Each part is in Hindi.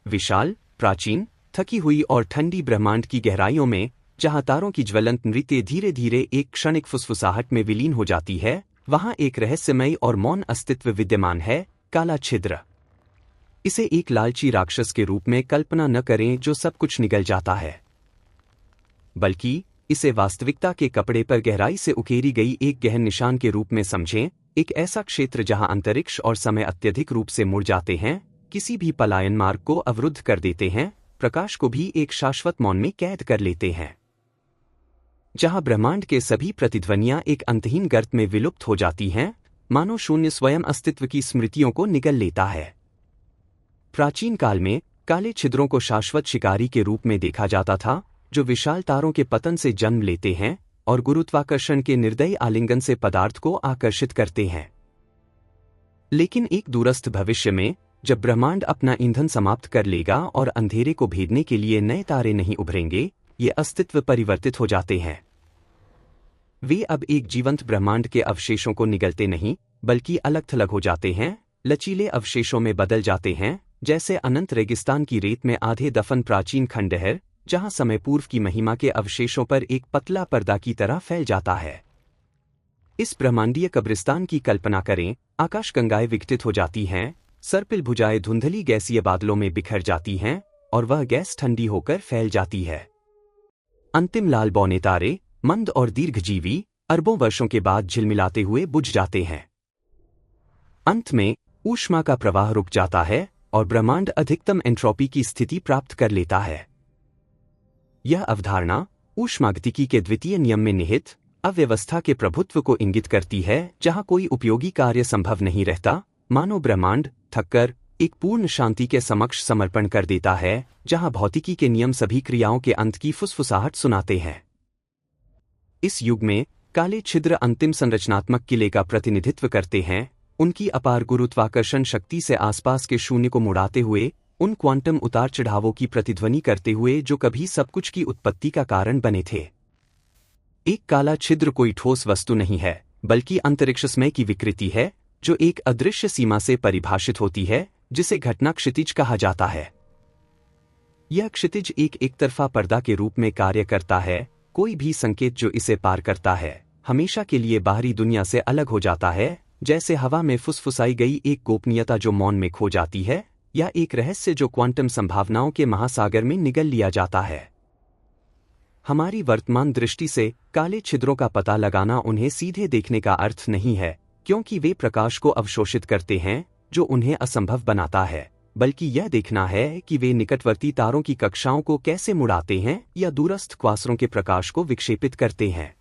विशाल, प्राचीन, थकी हुई और ठंडी ब्रह्मांड की गहराइयों में, जहां तारों की ज्वलंत नृत्य धीरे धीरे एक क्षणिक फुसफुसाहट में विलीन हो जाती है, वहां एक रहस्यमयी और मौन अस्तित्व विद्यमान है, काला छिद्र। इसे एक लालची राक्षस के रूप में कल्पना न करें जो सब कुछ निगल जाता है, बल्कि इसे वास्तविकता के कपड़े पर गहराई से उकेरी गई एक गहन निशान के रूप में समझें, एक ऐसा क्षेत्र जहां अंतरिक्ष और समय अत्यधिक रूप से मुड़ जाते हैं, किसी भी पलायन मार्ग को अवरुद्ध कर देते हैं, प्रकाश को भी एक शाश्वत मौन में कैद कर लेते हैं, जहां ब्रह्मांड के सभी प्रतिध्वनियां एक अंतहीन गर्त में विलुप्त हो जाती हैं, मानो शून्य स्वयं अस्तित्व की स्मृतियों को निगल लेता है। प्राचीन काल में काले छिद्रों को शाश्वत शिकारी के रूप में देखा जाता था, जो विशाल तारों के पतन से जन्म लेते हैं और गुरुत्वाकर्षण के निर्दयी आलिंगन से पदार्थ को आकर्षित करते हैं। लेकिन एक दूरस्थ भविष्य में, जब ब्रह्मांड अपना ईंधन समाप्त कर लेगा और अंधेरे को भेदने के लिए नए तारे नहीं उभरेंगे, ये अस्तित्व परिवर्तित हो जाते हैं। वे अब एक जीवंत ब्रह्मांड के अवशेषों को निगलते नहीं, बल्कि अलग थलग हो जाते हैं, लचीले अवशेषों में बदल जाते हैं, जैसे अनंत रेगिस्तान की रेत में आधे दफन प्राचीन खंडहर, जहां समय पूर्व की महिमा के अवशेषों पर एक पतला पर्दा की तरह फैल जाता है। इस ब्रह्मांडीय कब्रिस्तान की कल्पना करें, आकाशगंगाएं विघटित हो जाती हैं, सर्पिल भुजाएं धुंधली गैसीय बादलों में बिखर जाती हैं, और वह गैस ठंडी होकर फैल जाती है। अंतिम लाल बौने तारे, मंद और दीर्घजीवी, अरबों वर्षों के बाद झिलमिलाते हुए बुझ जाते हैं। अंत में ऊष्मा का प्रवाह रुक जाता है और ब्रह्मांड अधिकतम एंट्रोपी की स्थिति प्राप्त कर लेता है। यह अवधारणा ऊष्मागतिकी के द्वितीय नियम में निहित अव्यवस्था के प्रभुत्व को इंगित करती है, जहां कोई उपयोगी कार्य संभव नहीं रहता, मानो ब्रह्मांड थककर एक पूर्ण शांति के समक्ष समर्पण कर देता है, जहां भौतिकी के नियम सभी क्रियाओं के अंत की फुसफुसाहट सुनाते हैं। इस युग में काले छिद्र अंतिम संरचनात्मक किले का प्रतिनिधित्व करते हैं, उनकी अपार गुरुत्वाकर्षण शक्ति से आसपास के शून्य को मुड़ाते हुए, उन क्वांटम उतार चढ़ावों की प्रतिध्वनि करते हुए जो कभी सब कुछ की उत्पत्ति का कारण बने थे। एक काला छिद्र कोई ठोस वस्तु नहीं है, बल्कि अंतरिक्षमय की विकृति है, जो एक अदृश्य सीमा से परिभाषित होती है, जिसे घटना क्षितिज कहा जाता है। यह क्षितिज एक एकतरफा पर्दा के रूप में कार्य करता है, कोई भी संकेत जो इसे पार करता है, हमेशा के लिए बाहरी दुनिया से अलग हो जाता है, जैसे हवा में फुसफुसाई गई एक गोपनीयता जो मौन में खो जाती है, या एक रहस्य जो क्वांटम संभावनाओं के महासागर में निगल लिया जाता है। हमारी वर्तमान दृष्टि से काले छिद्रों का पता लगाना उन्हें सीधे देखने का अर्थ नहीं है, क्योंकि वे प्रकाश को अवशोषित करते हैं, जो उन्हें असंभव बनाता है, बल्कि यह देखना है कि वे निकटवर्ती तारों की कक्षाओं को कैसे मुड़ाते हैं या दूरस्थ क्वासरों के प्रकाश को विक्षेपित करते हैं।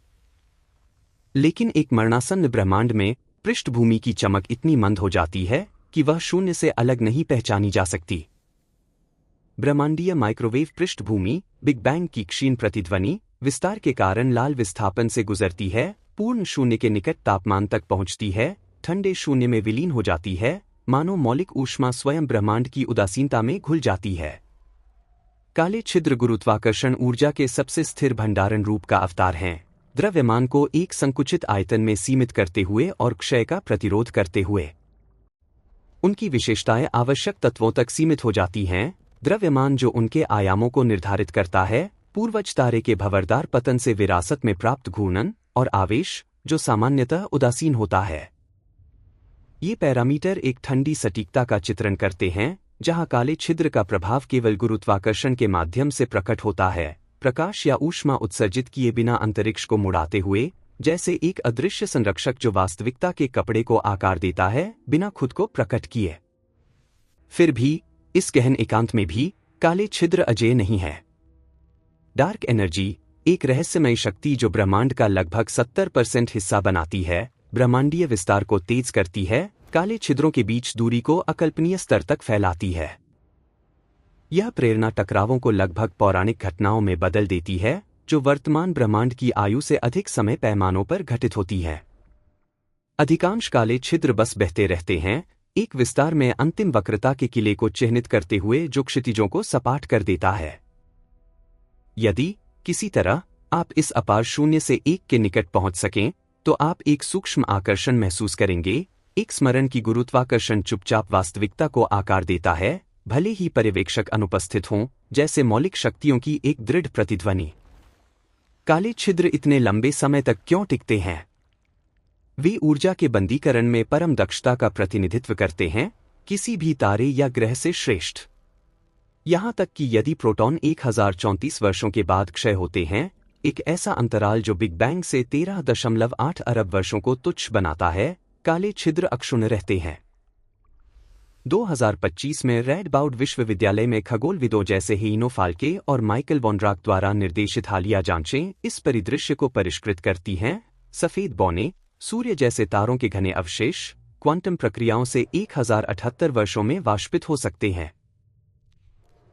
लेकिन एक मरणासन्न ब्रह्मांड में पृष्ठभूमि की चमक इतनी मंद हो जाती है कि वह शून्य से अलग नहीं पहचानी जा सकती। ब्रह्मांडीय माइक्रोवेव पृष्ठभूमि बिग बैंग की क्षीण प्रतिध्वनि विस्तार के कारण लाल विस्थापन से गुजरती है, पूर्ण शून्य के निकट तापमान तक पहुंचती है, ठंडे शून्य में विलीन हो जाती है, मानो मौलिक ऊष्मा स्वयं ब्रह्मांड की उदासीनता में घुल जाती है। काले छिद्र गुरुत्वाकर्षण ऊर्जा के सबसे स्थिर भंडारण रूप का अवतार हैं, द्रव्यमान को एक संकुचित आयतन में सीमित करते हुए और क्षय का प्रतिरोध करते हुए। उनकी विशेषताएं आवश्यक तत्वों तक सीमित हो जाती हैं, द्रव्यमान जो उनके आयामों को निर्धारित करता है, पूर्वज तारे के भंवरदार पतन से विरासत में प्राप्त घूर्णन, और आवेश जो सामान्यतः उदासीन होता है। ये पैरामीटर एक ठंडी सटीकता का चित्रण करते हैं, जहां काले छिद्र का प्रभाव केवल गुरुत्वाकर्षण के माध्यम से प्रकट होता है, प्रकाश या ऊष्मा उत्सर्जित किए बिना अंतरिक्ष को मुड़ाते हुए, जैसे एक अदृश्य संरक्षक जो वास्तविकता के कपड़े को आकार देता है, बिना खुद को प्रकट किए। फिर भी इस गहन एकांत में भी काले छिद्र अजेय नहीं है। डार्क एनर्जी, एक रहस्यमय शक्ति जो ब्रह्मांड का लगभग 70% हिस्सा बनाती है, ब्रह्मांडीय विस्तार को तेज करती है, काले छिद्रों के बीच दूरी को अकल्पनीय स्तर तक फैलाती है। यह प्रेरणा टकरावों को लगभग पौराणिक घटनाओं में बदल देती है, जो वर्तमान ब्रह्मांड की आयु से अधिक समय पैमानों पर घटित होती है। अधिकांश काले छिद्र बस बहते रहते हैं, एक विस्तार में अंतिम वक्रता के किले को चिह्नित करते हुए जो क्षितिजों को सपाट कर देता है। यदि किसी तरह आप इस अपार शून्य से एक के निकट पहुंच सकें, तो आप एक सूक्ष्म आकर्षण महसूस करेंगे, एक स्मरण की गुरुत्वाकर्षण चुपचाप वास्तविकता को आकार देता है, भले ही पर्यवेक्षक अनुपस्थित हों, जैसे मौलिक शक्तियों की एक दृढ़ प्रतिध्वनि। काले छिद्र इतने लंबे समय तक क्यों टिकते हैं? वे ऊर्जा के बंदीकरण में परम दक्षता का प्रतिनिधित्व करते हैं, किसी भी तारे या ग्रह से श्रेष्ठ। यहां तक कि यदि प्रोटॉन 1034 वर्षों के बाद क्षय होते हैं, एक ऐसा अंतराल जो बिग बैंग से 13.8 अरब वर्षों को तुच्छ बनाता है, काले छिद्र अक्षुण्ण रहते हैं। 2025 में रैडबाउड विश्वविद्यालय में खगोलविदों जैसे हेइनो फाल्के और माइकल वॉन्ड्राक द्वारा निर्देशित हालिया जांचें इस परिदृश्य को परिष्कृत करती हैं। सफेद बौने, सूर्य जैसे तारों के घने अवशेष क्वांटम प्रक्रियाओं से 1078 वर्षों में वाष्पित हो सकते हैं,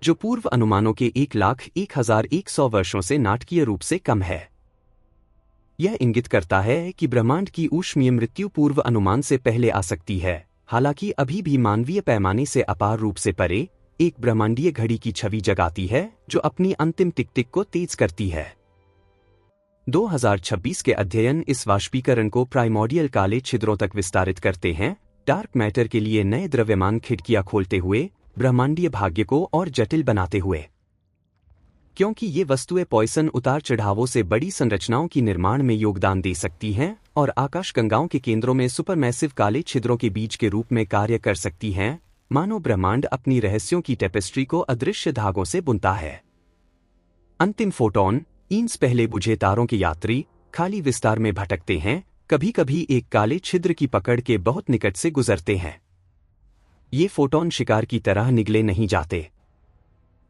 जो पूर्व अनुमानों के 1,01,100 वर्षों से नाटकीय रूप से कम है। यह इंगित करता है कि ब्रह्मांड की ऊष्मीय मृत्यु पूर्व अनुमान से पहले आ सकती है, हालांकि अभी भी मानवीय पैमाने से अपार रूप से परे, एक ब्रह्मांडीय घड़ी की छवि जगाती है जो अपनी अंतिम टिक-टिक को तेज करती है। 2026 के अध्ययन इस वाष्पीकरण को प्राइमोर्डियल काले छिद्रों तक विस्तारित करते हैं, डार्क मैटर के लिए नए द्रव्यमान खिड़कियां खोलते हुए, ब्रह्मांडीय भाग्य को और जटिल बनाते हुए। क्योंकि ये वस्तुएं पॉइसन उतार चढ़ावों से बड़ी संरचनाओं की निर्माण में योगदान दे सकती हैं और आकाशगंगाओं के केंद्रों में सुपरमैसिव काले छिद्रों के बीज के रूप में कार्य कर सकती हैं, मानो ब्रह्मांड अपनी रहस्यों की टेपेस्ट्री को अदृश्य धागों से बुनता है। अंतिम फोटॉन ईंस पहले बुझे तारों के यात्री खाली विस्तार में भटकते हैं, कभी कभी एक काले छिद्र की पकड़ के बहुत निकट से गुजरते हैं। ये फोटॉन शिकार की तरह निगले नहीं जाते,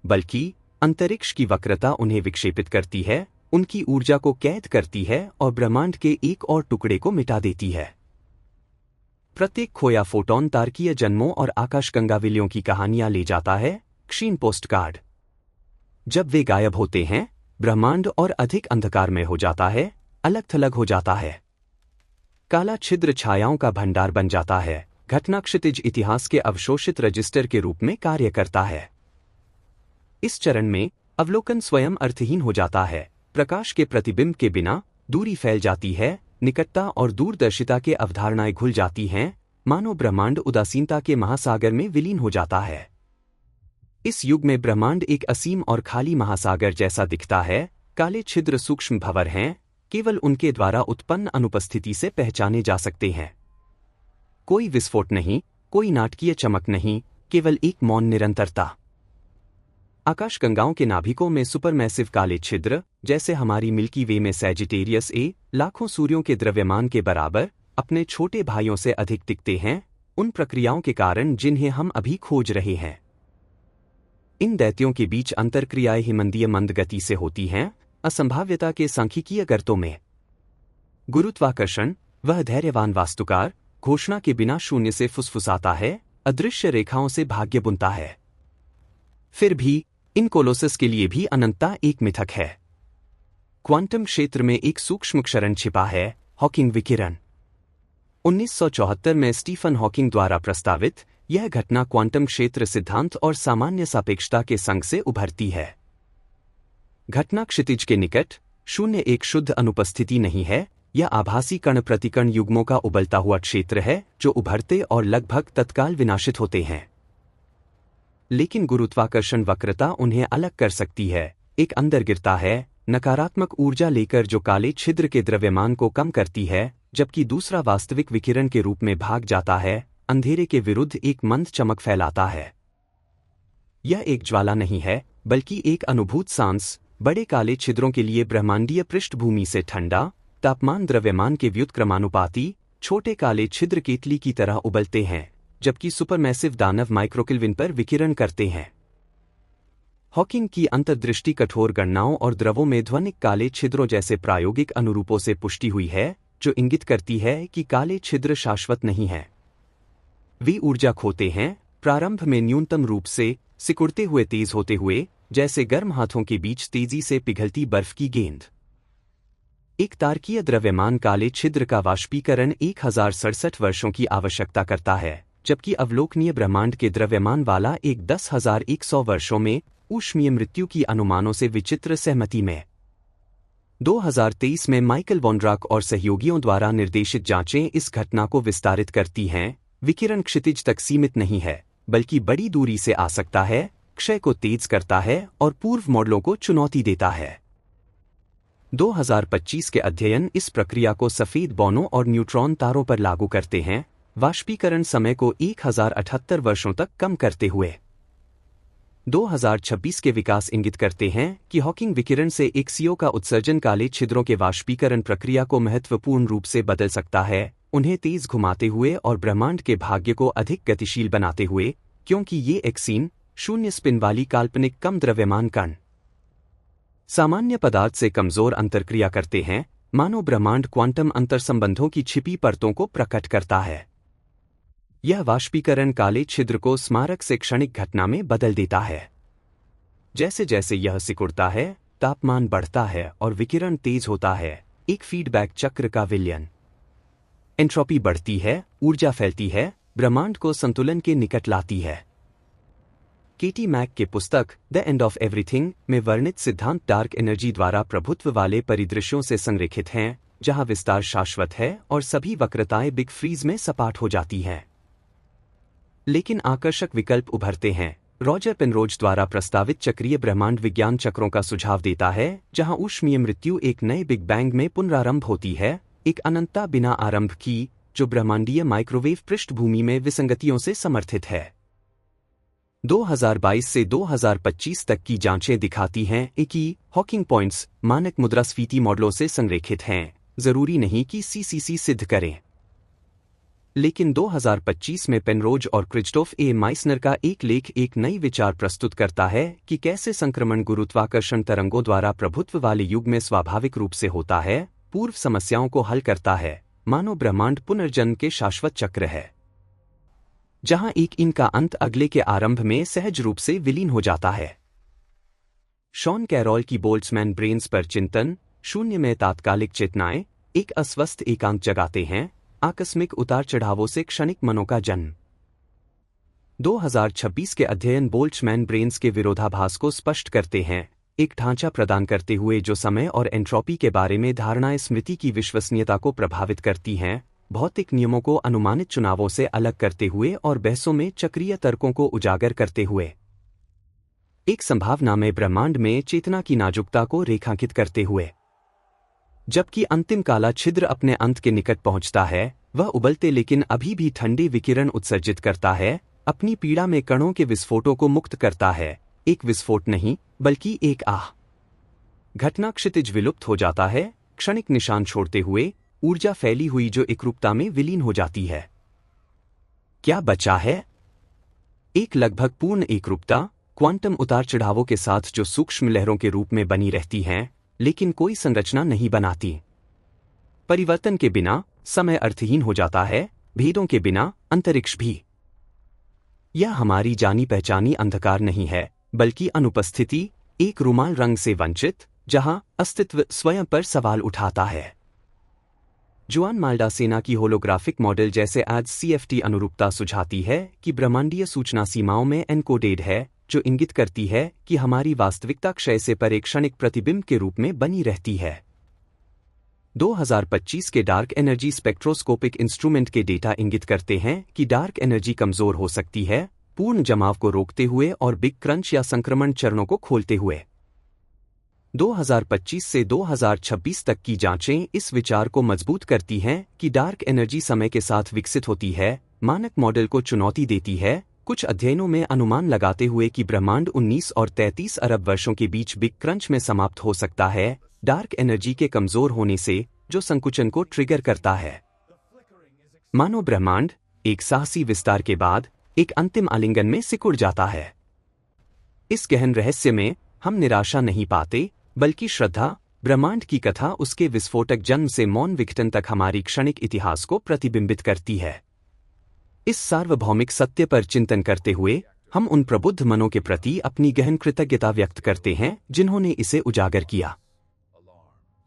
बल्कि अंतरिक्ष की वक्रता उन्हें विक्षेपित करती है, उनकी ऊर्जा को कैद करती है और ब्रह्मांड के एक और टुकड़े को मिटा देती है। प्रत्येक खोया फोटॉन तारकीय जन्मों और आकाशगंगाविलियों की कहानियां ले जाता है। क्षीण पोस्टकार्ड। जब वे गायब होते हैं, ब्रह्मांड और अधिक अंधकार में हो जाता है, अलग थलग हो जाता है। काला छिद्र छायाओं का भंडार बन जाता है, घटना क्षितिज इतिहास के अवशोषित रजिस्टर के रूप में कार्य करता है। इस चरण में अवलोकन स्वयं अर्थहीन हो जाता है, प्रकाश के प्रतिबिंब के बिना दूरी फैल जाती है, निकटता और दूरदर्शिता के अवधारणाएं घुल जाती हैं, मानो ब्रह्मांड उदासीनता के महासागर में विलीन हो जाता है। इस युग में ब्रह्मांड एक असीम और खाली महासागर जैसा दिखता है। काले छिद्र सूक्ष्म भंवर हैं, केवल उनके द्वारा उत्पन्न अनुपस्थिति से पहचाने जा सकते हैं। कोई विस्फोट नहीं, कोई नाटकीय चमक नहीं, केवल एक मौन निरंतरता। आकाशगंगाओं के नाभिकों में सुपरमैसिव काले छिद्र, जैसे हमारी मिल्की वे में सैजिटेरियस ए, लाखों सूर्यों के द्रव्यमान के बराबर, अपने छोटे भाइयों से अधिक टिकते हैं, उन प्रक्रियाओं के कारण जिन्हें हम अभी खोज रहे हैं। इन दैत्यों के बीच अंतरक्रियाएं हिमंदीय मंद गति से होती हैं, असंभाव्यता के सांख्यिकीय गर्तों में। गुरुत्वाकर्षण, वह धैर्यवान वास्तुकार, घोषणा के बिना शून्य से फुसफुसाता है, अदृश्य रेखाओं से भाग्य बुनता है। फिर भी इन कोलोसस के लिए भी अनंतता एक मिथक है। क्वांटम क्षेत्र में एक सूक्ष्म क्षरण छिपा है, हॉकिंग विकिरण। 1974 में स्टीफन हॉकिंग द्वारा प्रस्तावित यह घटना क्वांटम क्षेत्र सिद्धांत और सामान्य सापेक्षता के संग से उभरती है। घटना क्षितिज के निकट, शून्य एक शुद्ध अनुपस्थिति नहीं है, यह आभासी कण प्रतिकण युग्मों का उबलता हुआ क्षेत्र है जो उभरते और लगभग तत्काल विनाशित होते हैं। लेकिन गुरुत्वाकर्षण वक्रता उन्हें अलग कर सकती है। एक अंदर गिरता है, नकारात्मक ऊर्जा लेकर जो काले छिद्र के द्रव्यमान को कम करती है, जबकि दूसरा वास्तविक विकिरण के रूप में भाग जाता है, अंधेरे के विरुद्ध एक मंद चमक फैलाता है। यह एक ज्वाला नहीं है, बल्कि एक अनुभूत सांस। बड़े काले छिद्रों के लिए ब्रह्मांडीय पृष्ठभूमि से ठंडा तापमान द्रव्यमान के व्युत्क्रमानुपाती, छोटे काले छिद्र केतली की तरह उबलते हैं, जबकि सुपरमैसिव दानव माइक्रोकेल्विन पर विकिरण करते हैं। हॉकिंग की अंतर्दृष्टि कठोर गणनाओं और द्रवों में ध्वनिक काले छिद्रों जैसे प्रायोगिक अनुरूपों से पुष्टि हुई है, जो इंगित करती है कि काले छिद्र शाश्वत नहीं है। वे ऊर्जा खोते हैं, प्रारंभ में न्यूनतम रूप से, सिकुड़ते हुए तेज होते हुए, जैसे गर्म हाथों के बीच तेजी से पिघलती बर्फ की गेंद। एक तारकीय द्रव्यमान काले छिद्र का वाष्पीकरण 1067 वर्षों की आवश्यकता करता है, जबकि अवलोकनीय ब्रह्मांड के द्रव्यमान वाला एक 10,100 वर्षों में ऊष्मीय मृत्यु की अनुमानों से विचित्र सहमति में। 2023 में माइकल वॉन्ड्राक और सहयोगियों द्वारा निर्देशित जांचें इस घटना को विस्तारित करती हैं। विकिरण क्षितिज तक सीमित नहीं है, बल्कि बड़ी दूरी से आ सकता है, क्षय को तेज करता है और पूर्व मॉडलों को चुनौती देता है। 2025 के अध्ययन इस प्रक्रिया को सफेद बौनों और न्यूट्रॉन तारों पर लागू करते हैं, वाष्पीकरण समय को 1078 वर्षों तक कम करते हुए। 2026 के विकास इंगित करते हैं कि हॉकिंग विकिरण से एक CO का उत्सर्जन काले छिद्रों के वाष्पीकरण प्रक्रिया को महत्वपूर्ण रूप से बदल सकता है, उन्हें तेज घुमाते हुए और ब्रह्मांड के भाग्य को अधिक गतिशील बनाते हुए, क्योंकि ये एक्सीन शून्य स्पिन वाली काल्पनिक कम द्रव्यमान कण सामान्य पदार्थ से कमजोर अंतर्क्रिया करते हैं, मानो ब्रह्मांड क्वांटम अंतर्संबंधों की छिपी परतों को प्रकट करता है। यह वाष्पीकरण काले छिद्र को स्मारक से क्षणिक घटना में बदल देता है। जैसे जैसे यह सिकुड़ता है, तापमान बढ़ता है और विकिरण तेज होता है, एक फीडबैक चक्र का विलयन। एंट्रोपी बढ़ती है, ऊर्जा फैलती है, ब्रह्मांड को संतुलन के निकट लाती है। केटी मैक के पुस्तक द एंड ऑफ एवरीथिंग में वर्णित सिद्धांत डार्क एनर्जी द्वारा प्रभुत्व वाले परिदृश्यों से संरेखित हैं, जहां विस्तार शाश्वत है और सभी वक्रताएं बिग फ्रीज में सपाट हो जाती हैं। लेकिन आकर्षक विकल्प उभरते हैं। रॉजर पेनरोज द्वारा प्रस्तावित चक्रीय ब्रह्मांड विज्ञान चक्रों का सुझाव देता है, जहां ऊष्मीय मृत्यु एक नए बिग बैंग में पुनरारंभ होती है, एक अनंतता बिना आरंभ की, जो ब्रह्मांडीय माइक्रोवेव पृष्ठभूमि में विसंगतियों से समर्थित है। 2022 से 2025 तक की जांचें दिखाती हैं कि हॉकिंग पॉइंट्स मानक मुद्रास्फीति मॉडलों से संरेखित हैं, जरूरी नहीं कि CCC सिद्ध करें। लेकिन 2025 में पेनरोज और क्रिस्टोफ ए माइसनर का एक लेख एक नई विचार प्रस्तुत करता है कि कैसे संक्रमण गुरुत्वाकर्षण तरंगों द्वारा प्रभुत्व वाले युग में स्वाभाविक रूप से होता है, पूर्व समस्याओं को हल करता है, मानो ब्रह्मांड पुनर्जन्म के शाश्वत चक्र है, जहां एक इनका अंत अगले के आरंभ में सहज रूप से विलीन हो जाता है। शॉन कैरोल की बोल्ट्जमैन ब्रेन्स पर चिंतन, शून्य में तात्कालिक चेतनाएं एक अस्वस्थ एकांत जगाते हैं, आकस्मिक उतार चढ़ावों से क्षणिक मनों का जन्म। 2026 के अध्ययन बोल्ट्जमैन ब्रेन्स के विरोधाभास को स्पष्ट करते हैं, एक ढांचा प्रदान करते हुए जो समय और एंट्रोपी के बारे में धारणाएं स्मृति की विश्वसनीयता को प्रभावित करती हैं, भौतिक नियमों को अनुमानित चुनावों से अलग करते हुए और बहसों में चक्रीय तर्कों को उजागर करते हुए। एक संभावना में ब्रह्मांड में चेतना की नाजुकता को रेखांकित करते हुए। जबकि अंतिम काला छिद्र अपने अंत के निकट पहुंचता है, वह उबलते लेकिन अभी भी ठंडे विकिरण उत्सर्जित करता है, अपनी पीड़ा में कणों के विस्फोटों को मुक्त करता है, एक विस्फोट नहीं बल्कि एक आह। घटना क्षितिज विलुप्त हो जाता है, क्षणिक निशान छोड़ते हुए, ऊर्जा फैली हुई जो एकरूपता में विलीन हो जाती है। क्या बचा है? एक लगभग पूर्ण एकरूपता, क्वांटम उतार चढ़ावों के साथ जो सूक्ष्म लहरों के रूप में बनी रहती हैं, लेकिन कोई संरचना नहीं बनाती। परिवर्तन के बिना समय अर्थहीन हो जाता है, भेदों के बिना अंतरिक्ष भी। यह हमारी जानी पहचानी अंधकार नहीं है, बल्कि अनुपस्थिति, एक रुमाल रंग से वंचित, जहां अस्तित्व स्वयं पर सवाल उठाता है। जुआन माल्डासेना की होलोग्राफिक मॉडल जैसे आज CFT अनुरूपता सुझाती है कि ब्रह्मांडीय सूचना सीमाओं में एनकोडेड है, जो इंगित करती है कि हमारी वास्तविकता क्षय से पर एक क्षणिक प्रतिबिंब के रूप में बनी रहती है। 2025 के डार्क एनर्जी स्पेक्ट्रोस्कोपिक इंस्ट्रूमेंट के डेटा इंगित करते हैं कि डार्क एनर्जी कमजोर हो सकती है, पूर्ण जमाव को रोकते हुए और बिग क्रंच या संक्रमण चरणों को खोलते हुए। 2025 से 2026 तक की जांचें इस विचार को मजबूत करती हैं कि डार्क एनर्जी समय के साथ विकसित होती है, मानक मॉडल को चुनौती देती है, कुछ अध्ययनों में अनुमान लगाते हुए कि ब्रह्मांड 19 और 33 अरब वर्षों के बीच बिग क्रंच में समाप्त हो सकता है, डार्क एनर्जी के कमजोर होने से, जो संकुचन को ट्रिगर करता है। मानो ब्रह्मांड एक साहसी विस्तार के बाद एक अंतिम आलिंगन में सिकुड़ जाता है। इस गहन रहस्य में हम निराशा नहीं पाते, बल्कि श्रद्धा, ब्रह्मांड की कथा उसके विस्फोटक जन्म से मौन विघटन तक हमारी क्षणिक इतिहास को प्रतिबिंबित करती है। इस सार्वभौमिक सत्य पर चिंतन करते हुए हम उन प्रबुद्ध मनों के प्रति अपनी गहन कृतज्ञता व्यक्त करते हैं जिन्होंने इसे उजागर किया।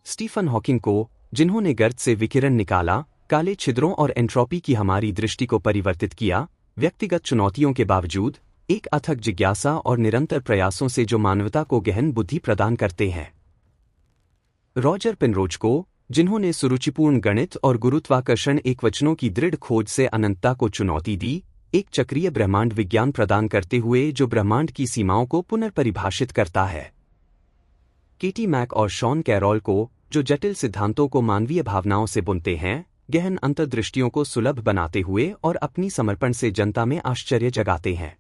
स्टीफन हॉकिंग को, जिन्होंने गर्त से विकिरण निकाला, काले छिद्रों और एंट्रोपी की हमारी दृष्टि को परिवर्तित किया, व्यक्तिगत चुनौतियों के बावजूद, एक अथक जिज्ञासा और निरंतर प्रयासों से जो मानवता को गहन बुद्धि प्रदान करते हैं। रॉजर पेनरोज को, जिन्होंने सुरुचिपूर्ण गणित और गुरुत्वाकर्षण एकवचनों की दृढ़ खोज से अनंतता को चुनौती दी, एक चक्रीय ब्रह्मांड विज्ञान प्रदान करते हुए जो ब्रह्मांड की सीमाओं को पुनर्परिभाषित करता है। केटी मैक और शॉन कैरोल को, जो जटिल सिद्धांतों को मानवीय भावनाओं से बुनते हैं, गहन अंतर्दृष्टियों को सुलभ बनाते हुए और अपनी समर्पण से जनता में आश्चर्य जगाते हैं।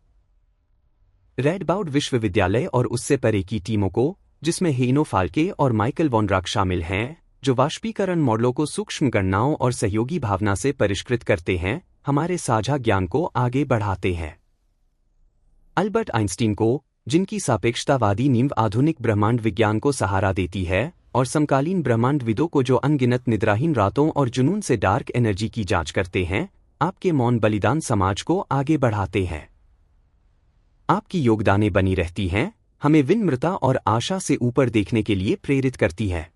रेडबाउड विश्वविद्यालय और उससे परे की टीमों को, जिसमें हेनो फाल्के और माइकल वॉनराक शामिल हैं, जो वाष्पीकरण मॉडलों को सूक्ष्म गणनाओं और सहयोगी भावना से परिष्कृत करते हैं, हमारे साझा ज्ञान को आगे बढ़ाते हैं। अल्बर्ट आइंस्टीन को, जिनकी सापेक्षतावादी नींव आधुनिक ब्रह्मांड विज्ञान को सहारा देती है, और समकालीन ब्रह्मांडविदों को जो अनगिनत निद्राहीन रातों और जुनून से डार्क एनर्जी की जांच करते हैं, आपके मौन बलिदान समाज को आगे बढ़ाते हैं। आपकी योगदानें बनी रहती हैं, हमें विनम्रता और आशा से ऊपर देखने के लिए प्रेरित करती हैं।